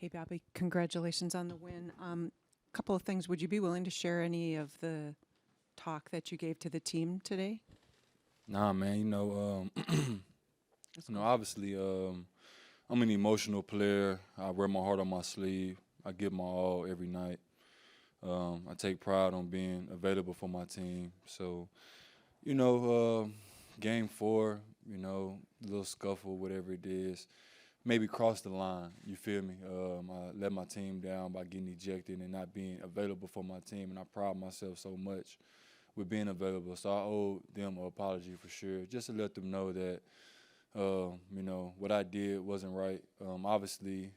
Hey, Bobby, congratulations on the win. Couple of things. Would you be willing to share any of the talk that you gave to the team today? Nah, man. Obviously, I'm an emotional player. I wear my heart on my sleeve. I give my all every night. I take pride on being available for my team. So, you know, game four, a little scuffle, whatever it is, maybe cross the line. You feel me? I let my team down by getting ejected and not being available for my team, and I pride myself so much with being available. So I owe them an apology for sure, just to let them know that, what I did wasn't right. Obviously,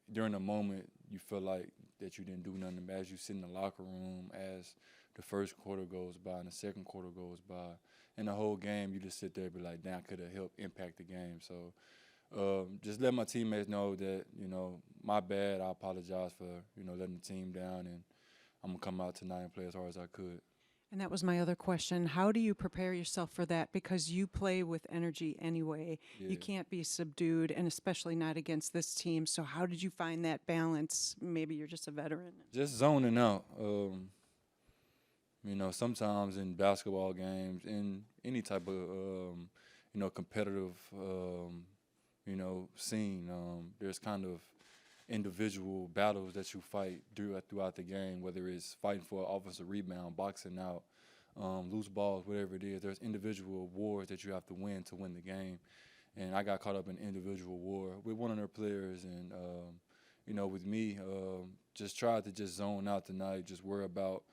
during the moment, you feel like that you didn't do nothing. But as you sit in the locker room, as the first quarter goes by and the second quarter goes by, and the whole game, you just sit there and be like, damn, I could have helped impact the game. So just let my teammates know that, my bad. I apologize for, letting the team down, and I'm going to come out tonight and play as hard as I could. And that was my other question. How do you prepare yourself for that? Because you play with energy anyway. Yeah. You can't be subdued, and especially not against this team. So how did you find that balance? Maybe you're just a veteran. Just zoning out. Sometimes in basketball games, in any type of, competitive, scene, there's kind of individual battles that you fight throughout the game, whether it's fighting for an offensive rebound, boxing out, loose balls, whatever it is. There's individual wars that you have to win the game. And I got caught up in individual war with one of their players, and with me, just tried to just zone out tonight, just worry about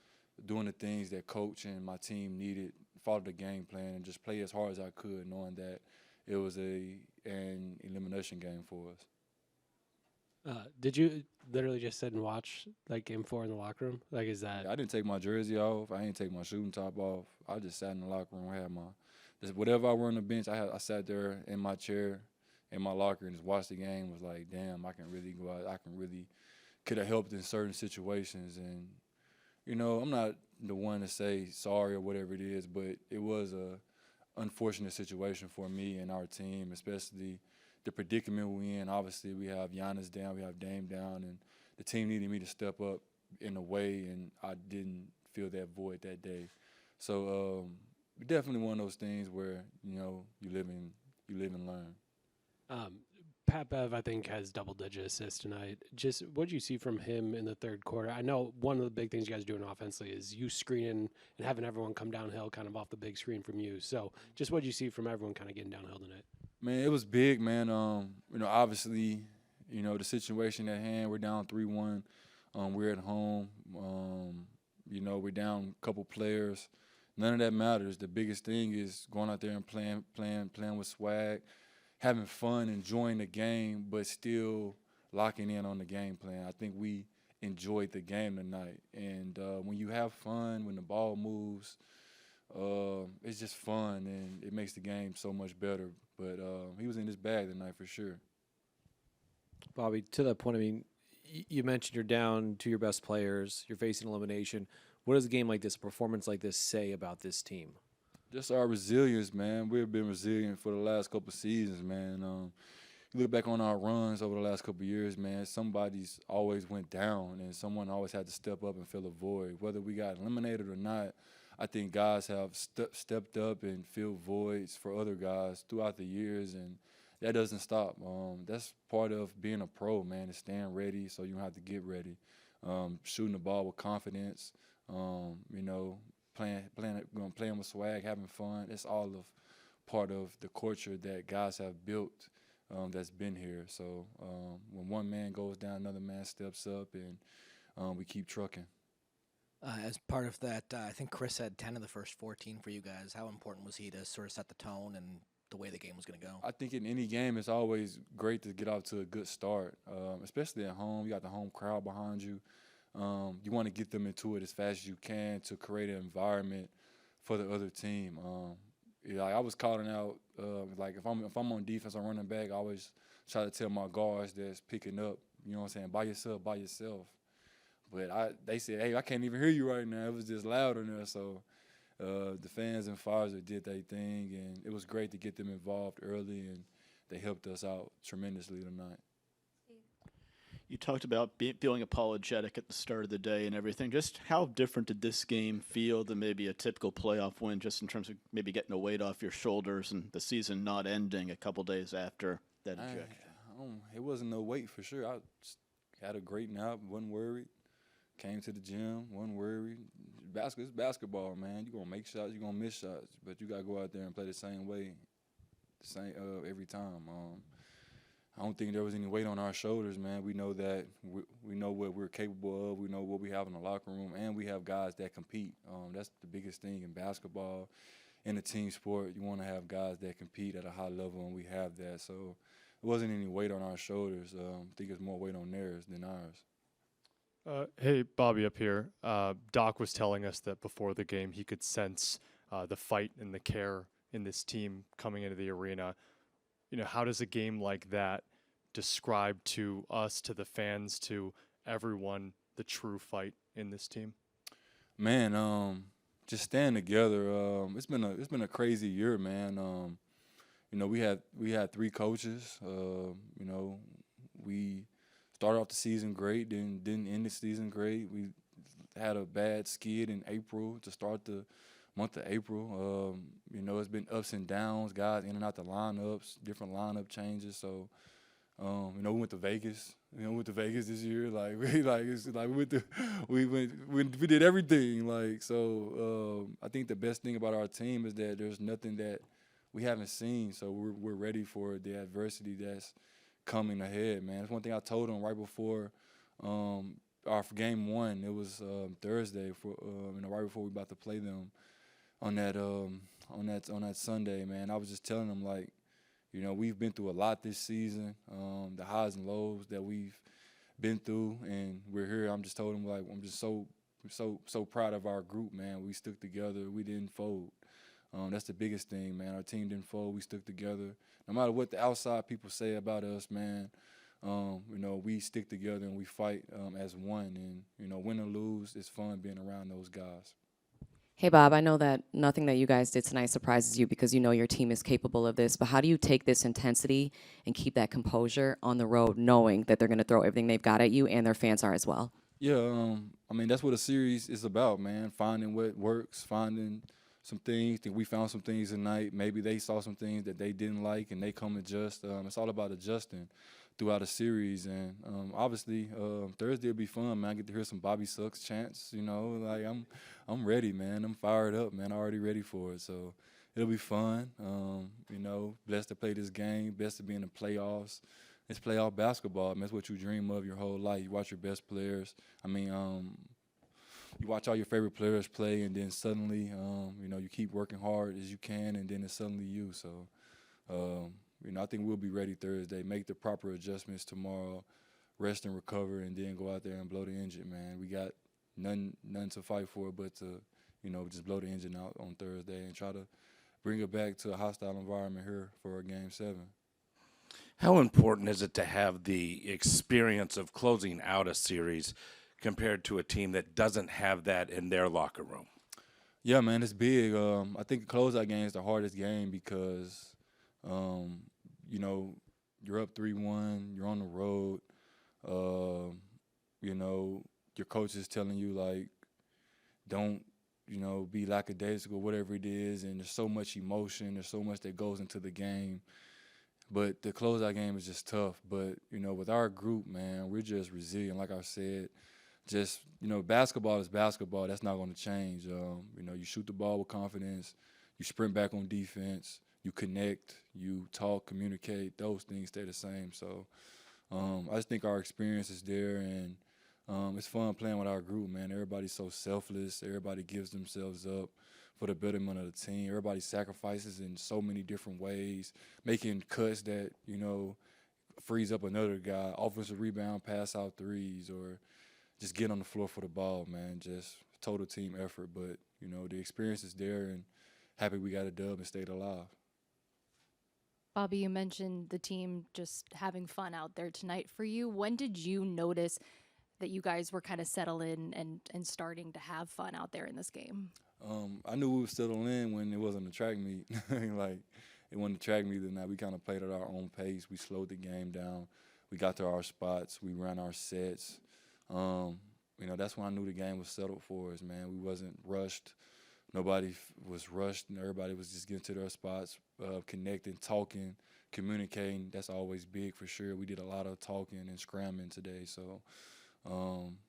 doing the things that coach and my team needed, follow the game plan, and just play as hard as I could, knowing that it was an elimination game for us. Did you literally just sit and watch like game four in the locker room? Like, is that? I didn't take my jersey off. I didn't take my shooting top off. I just sat in the locker room. I had just whatever I wore on the bench. I sat there in my chair in my locker and just watched the game. Was like, damn, I can really go out. Could have helped in certain situations. And I'm not the one to say sorry or whatever it is, but it was a unfortunate situation for me and our team, especially the predicament we're in. Obviously, we have Giannis down, we have Dame down, and the team needed me to step up in a way, and I didn't feel that void that day. So definitely one of those things where you live and learn. Pat Bev, I think, has double-digit assists tonight. Just what did you see from him in the third quarter? I know one of the big things you guys are doing offensively is you screening and having everyone come downhill kind of off the big screen from you. So just what did you see from everyone kind of getting downhill tonight? Man, it was big, man. Obviously, the situation at hand, we're down 3-1. We're at home. We're down a couple players. None of that matters. The biggest thing is going out there and playing with swag, having fun, enjoying the game, but still locking in on the game plan. I think we enjoyed the game tonight. And when you have fun, when the ball moves, it's just fun, and it makes the game so much better. But he was in his bag tonight for sure. Bobby, to that point, I mean, you mentioned you're down to your best players, you're facing elimination. What does a game like this, a performance like this, say about this team? Just our resilience, man. We've been resilient for the last couple of seasons, man. You look back on our runs over the last couple of years, man, somebody's always went down, and someone always had to step up and fill a void. Whether we got eliminated or not, I think guys have stepped up and filled voids for other guys throughout the years, and that doesn't stop. That's part of being a pro, man, is staying ready so you don't have to get ready. Shooting the ball with confidence, playing with swag, having fun. It's all of part of the culture that guys have built that's been here. So when one man goes down, another man steps up, and we keep trucking. As part of that, I think Chris had 10 of the first 14 for you guys. How important was he to sort of set the tone and the way the game was going to go? I think in any game, it's always great to get off to a good start, especially at home. You got the home crowd behind you. You want to get them into it as fast as you can to create an environment for the other team. I was calling out, if I'm on defense, I'm running back, I always try to tell my guards that's picking up, by yourself. But they said, hey, I can't even hear you right now. It was just loud in there. So the fans in Fiserv did their thing, and it was great to get them involved early, and they helped us out tremendously tonight. You talked about feeling apologetic at the start of the day and everything. Just how different did this game feel than maybe a typical playoff win, just in terms of maybe getting a weight off your shoulders and the season not ending a couple days after that ejection? It wasn't no weight for sure. I just had a great nap, wasn't worried. Came to the gym, wasn't worried. It's basketball, man. You're going to make shots, you're going to miss shots, but you got to go out there and play the same way, every time. I don't think there was any weight on our shoulders, man. We know that we know what we're capable of. We know what we have in the locker room, and we have guys that compete. That's the biggest thing in basketball. In a team sport, you want to have guys that compete at a high level, and we have that. So it wasn't any weight on our shoulders. I think it's more weight on theirs than ours. Hey, Bobby up here. Doc was telling us that before the game he could sense the fight and the care in this team coming into the arena. How does a game like that describe to us, to the fans, to everyone, the true fight in this team? Man, just staying together. It's been a crazy year, man. We had 3 coaches. We started off the season great, then didn't end the season great. We had a bad skid in April to start the month of April. It's been ups and downs, guys in and out the lineups, different lineup changes. So, we went to Vegas. We went to Vegas this year. We did everything. I think the best thing about our team is that there's nothing that we haven't seen. So we're ready for the adversity that's coming ahead, man. That's one thing I told them right before our game 1. It was Thursday right before we about to play them. On that Sunday, man, I was just telling them we've been through a lot this season, the highs and lows that we've been through, and we're here. I'm just told them I'm just so proud of our group, man. We stuck together. We didn't fold. That's the biggest thing, man. Our team didn't fold. We stuck together. No matter what the outside people say about us, man, we stick together and we fight as one. And win or lose, it's fun being around those guys. Hey, Bob, I know that nothing that you guys did tonight surprises you because you know your team is capable of this, but how do you take this intensity and keep that composure on the road knowing that they're going to throw everything they've got at you and their fans are as well? Yeah, that's what a series is about, man, finding what works, finding some things. I think we found some things tonight. Maybe they saw some things that they didn't like and they come adjust. It's all about adjusting throughout a series, and obviously Thursday will be fun, man. I get to hear some Bobby Sucks chants, I'm ready, man. I'm fired up, man. I'm already ready for it, so it'll be fun. Blessed to play this game, blessed to be in the playoffs. It's playoff basketball, man. That's what you dream of your whole life. You watch your best players. You watch all your favorite players play, and then suddenly, you keep working hard as you can, and then it's suddenly you, so I think we'll be ready Thursday, make the proper adjustments tomorrow, rest and recover, and then go out there and blow the engine, man. We got nothing to fight for but to, just blow the engine out on Thursday and try to bring it back to a hostile environment here for Game 7. How important is it to have the experience of closing out a series compared to a team that doesn't have that in their locker room? Yeah, man, it's big. I think the closeout game is the hardest game because you're up 3-1, you're on the road, your coach is telling you, don't, be lackadaisical, whatever it is, and there's so much emotion, there's so much that goes into the game. But the closeout game is just tough. But, with our group, man, we're just resilient. Like I said, just, basketball is basketball. That's not going to change. You shoot the ball with confidence, you sprint back on defense, you connect, you talk, communicate, those things stay the same. So I just think our experience is there, and it's fun playing with our group, man. Everybody's so selfless. Everybody gives themselves up for the betterment of the team. Everybody sacrifices in so many different ways, making cuts that, frees up another guy, offensive rebound, pass out threes, or just get on the floor for the ball, man. Just total team effort. But, the experience is there, and happy we got a dub and stayed alive. Bobby, you mentioned the team just having fun out there tonight. For you, when did you notice that you guys were kind of settled in and starting to have fun out there in this game? I knew we were settled in when it wasn't a track meet. It wasn't a track meet tonight. We kind of played at our own pace. We slowed the game down. we got to our spots. We ran our sets. You know, that's when I knew the game was settled for us, man. We wasn't rushed. Nobody was rushed, and everybody was just getting to their spots, connecting, talking, communicating. That's always big for sure. We did a lot of talking and scramming today. So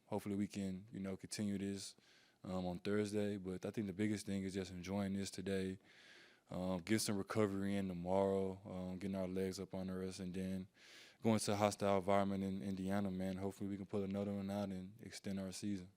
hopefully we can, you know, continue this on Thursday. But I think the biggest thing is just enjoying this today, get some recovery in tomorrow, getting our legs up under us, and then going to a hostile environment in Indiana, man. Hopefully we can pull another one out and extend our season.